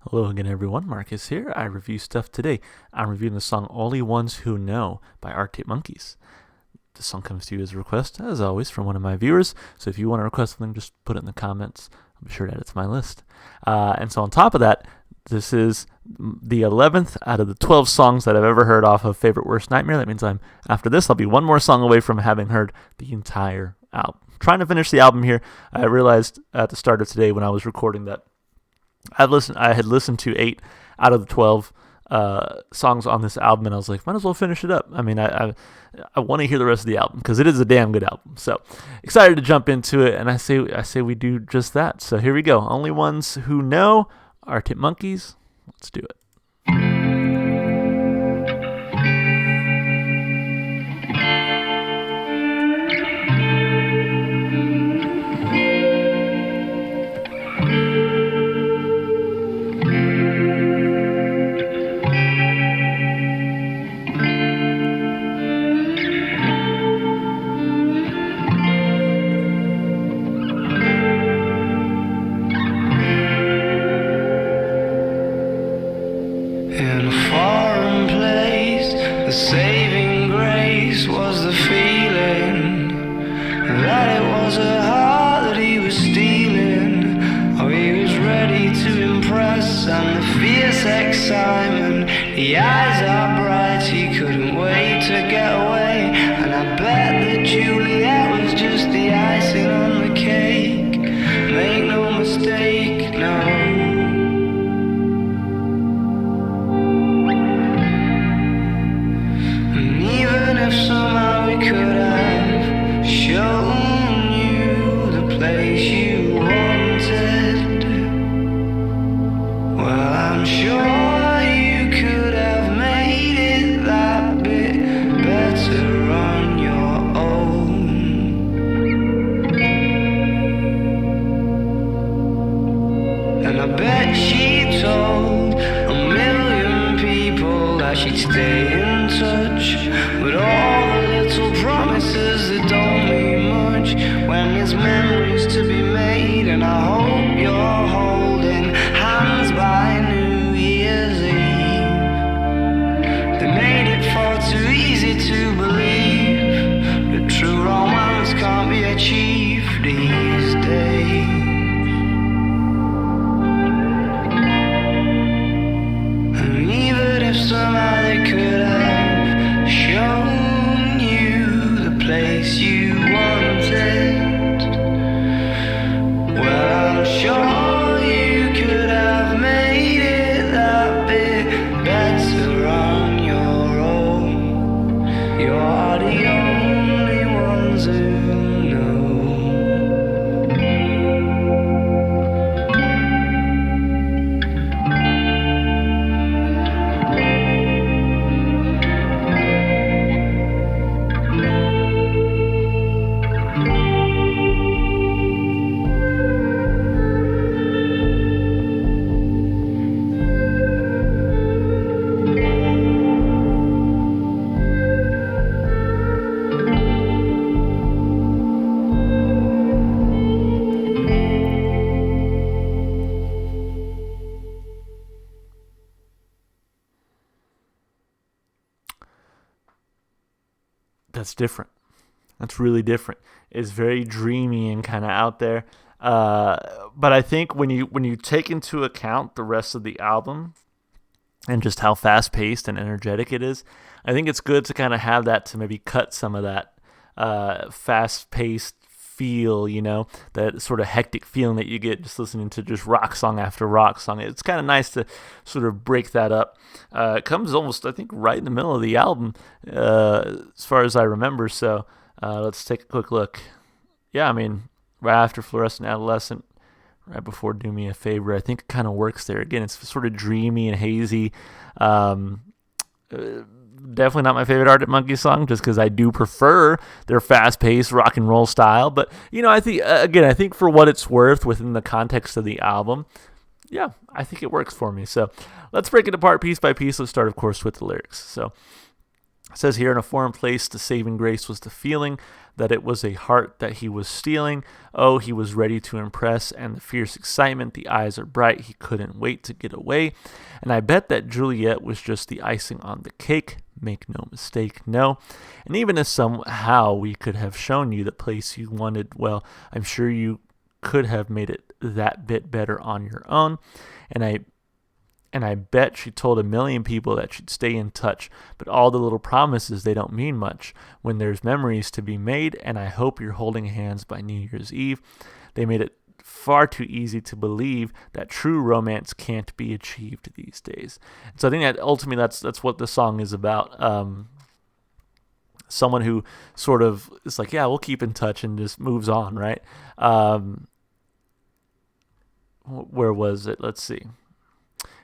Hello again, everyone. Marcus here. I review stuff today. I'm reviewing the song Only Ones Who Know by Arctic Monkeys. The song comes to you as a request, as always, from one of my viewers. So if you want to request something, just put it in the comments. I'll be sure to add it to my list. And so on top of that, this is the 11th out of the 12 songs that I've ever heard off of Favorite Worst Nightmare. That means after this, I'll be one more song away from having heard the entire album. Trying to finish the album here. I realized at the start of today when I was recording that I had listened to 8 out of the 12 songs on this album, and I was like, might as well finish it up. I mean, I want to hear the rest of the album because it is a damn good album. So excited to jump into it, and I say we do just that. So here we go. Only Ones Who Know, Arctic Monkeys. Let's do it. In a foreign place, the saving grace was the feeling that it was a heart that he was stealing. Oh, he was ready to impress, and the fierce excitement, the eyes are bright, he couldn't wait to get away. And I bet that Juliet was just the icing on the cake. Make no mistake, no. Somehow we could have shown you the place you wanted. Well, I'm sure you could have made it that bit better on your own. And I bet she told a million people that she'd stay in touch. But all the little promises that don't mean much when there's memories to be made. And I hope you're holding hands by New Year's Eve. They made it far too easy to believe that true romance can't be achieved these days. And even if somehow they could have shown you the place you wanted, well, I'm sure you could have made it that bit better on your own. You're the only ones who know. That's different. That's really different. It's very dreamy and kind of out there. But I think when you take into account the rest of the album and just how fast paced and energetic it is, I think it's good to kind of have that to maybe cut some of that fast paced feel, that sort of hectic feeling that you get just listening to just rock song after rock song. It's kind of nice to sort of break that up. It comes almost, I think, right in the middle of the album, as far as I remember. So let's take a quick look. Yeah, I mean, right after Fluorescent Adolescent, right before Do Me a Favor, I think it kind of works there. Again, it's sort of dreamy and hazy. Definitely not my favorite Arctic Monkeys song, just because I do prefer their fast-paced rock and roll style. But I think for what it's worth within the context of the album, yeah, I think it works for me. So let's break it apart piece by piece. Let's start, of course, with the lyrics. So It says here, in a foreign place, the saving grace was the feeling that it was a heart that he was stealing. Oh, he was ready to impress, and the fierce excitement, the eyes are bright, he couldn't wait to get away. And I bet that Juliet was just the icing on the cake. Make no mistake, no. And even if somehow we could have shown you the place you wanted, well, I'm sure you could have made it that bit better on your own. And I bet she told a million people that she'd stay in touch, but all the little promises, they don't mean much when there's memories to be made, and I hope you're holding hands by New Year's Eve. They made it far too easy to believe that true romance can't be achieved these days. So I think that ultimately that's what the song is about. Someone who sort of is like, yeah, we'll keep in touch, and just moves on, right? Where was it? Let's see.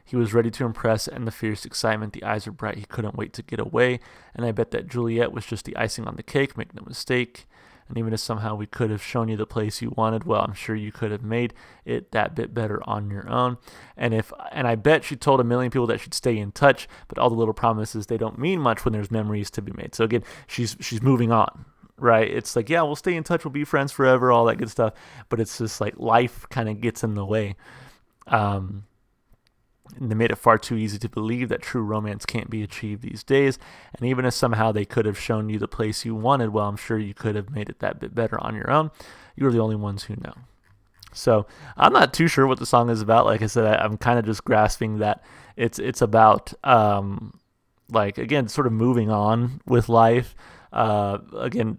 He was ready to impress, and the fierce excitement, the eyes are bright, he couldn't wait to get away. And I bet that Juliet was just the icing on the cake, make no mistake. And even if somehow we could have shown you the place you wanted, well, I'm sure you could have made it that bit better on your own. And I bet she told a million people that she'd stay in touch, but all the little promises, they don't mean much when there's memories to be made. So again, she's moving on, right? It's like, yeah, we'll stay in touch, we'll be friends forever, all that good stuff. But it's just like life kind of gets in the way. And they made it far too easy to believe that true romance can't be achieved these days. And even if somehow they could have shown you the place you wanted, well, I'm sure you could have made it that bit better on your own. You're the only ones who know. So I'm not too sure what the song is about. Like I said, I'm kind of just grasping that it's about, like, again, sort of moving on with life. Again,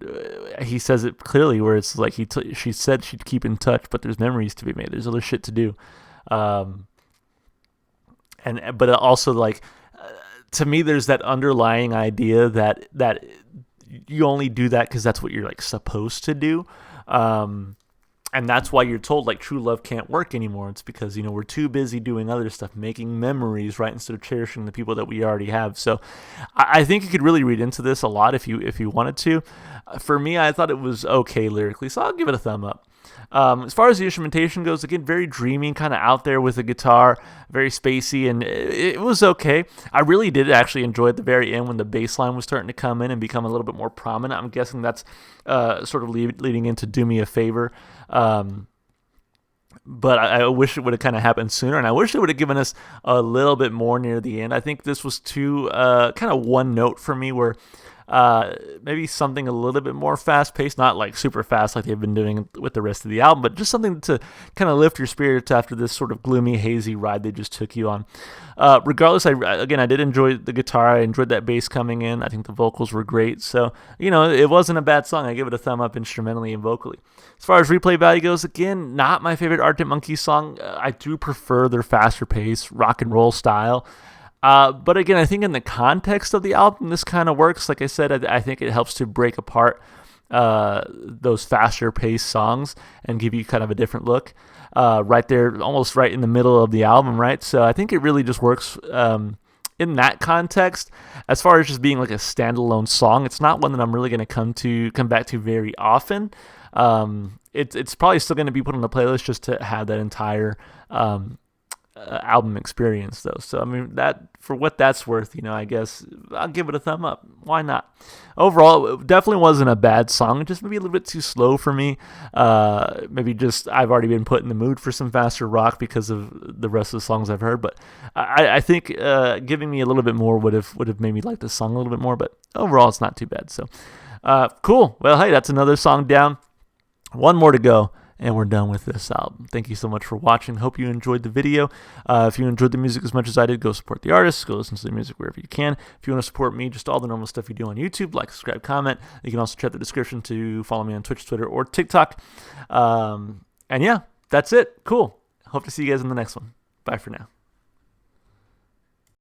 he says it clearly where it's like she said she'd keep in touch, but there's memories to be made. There's other shit to do. But also, like, to me, there's that underlying idea that you only do that because that's what you're, like, supposed to do. And that's why you're told, like, true love can't work anymore. It's because, you know, we're too busy doing other stuff, making memories, right, instead of cherishing the people that we already have. So I think you could really read into this a lot if you wanted to. For me, I thought it was okay lyrically, so I'll give it a thumb up. As far as the instrumentation goes, again, very dreamy, kind of out there with the guitar, very spacey, and it was okay. I really did actually enjoy at the very end when the bass line was starting to come in and become a little bit more prominent. I'm guessing that's sort of leading into Do Me a Favor. But I wish it would have kind of happened sooner, and I wish it would have given us a little bit more near the end. I think this was too kind of one note for me, where maybe something a little bit more fast-paced, not like super fast like they've been doing with the rest of the album, but just something to kind of lift your spirits after this sort of gloomy, hazy ride they just took you on. Regardless, I did enjoy the guitar. I enjoyed that bass coming in. I think the vocals were great. So, you know, it wasn't a bad song. I give it a thumb up instrumentally and vocally. As far as replay value goes, again, not my favorite Arctic Monkeys song. I do prefer their faster pace, rock and roll style. But again, I think in the context of the album, this kind of works. Like I said, I think it helps to break apart those faster paced songs and give you kind of a different look right there, almost right in the middle of the album, right? So I think it really just works in that context. As far as just being like a standalone song, it's not one that I'm really going to come back to very often. It's probably still going to be put on the playlist just to have that entire album experience, though. So I mean, that, for what that's worth, you know, I guess I'll give it a thumb up. Why not? Overall, it definitely wasn't a bad song. Just maybe a little bit too slow for me. Maybe just I've already been put in the mood for some faster rock because of the rest of the songs I've heard. But I think giving me a little bit more would have made me like the song a little bit more. But overall, it's not too bad. So cool. Well, hey, that's another song down. One more to go, and we're done with this album. Thank you so much for watching. Hope you enjoyed the video. If you enjoyed the music as much as I did, go support the artists. Go listen to the music wherever you can. If you want to support me, just all the normal stuff you do on YouTube, like, subscribe, comment. You can also check the description to follow me on Twitch, Twitter, or TikTok. And yeah, that's it. Cool. Hope to see you guys in the next one. Bye for now.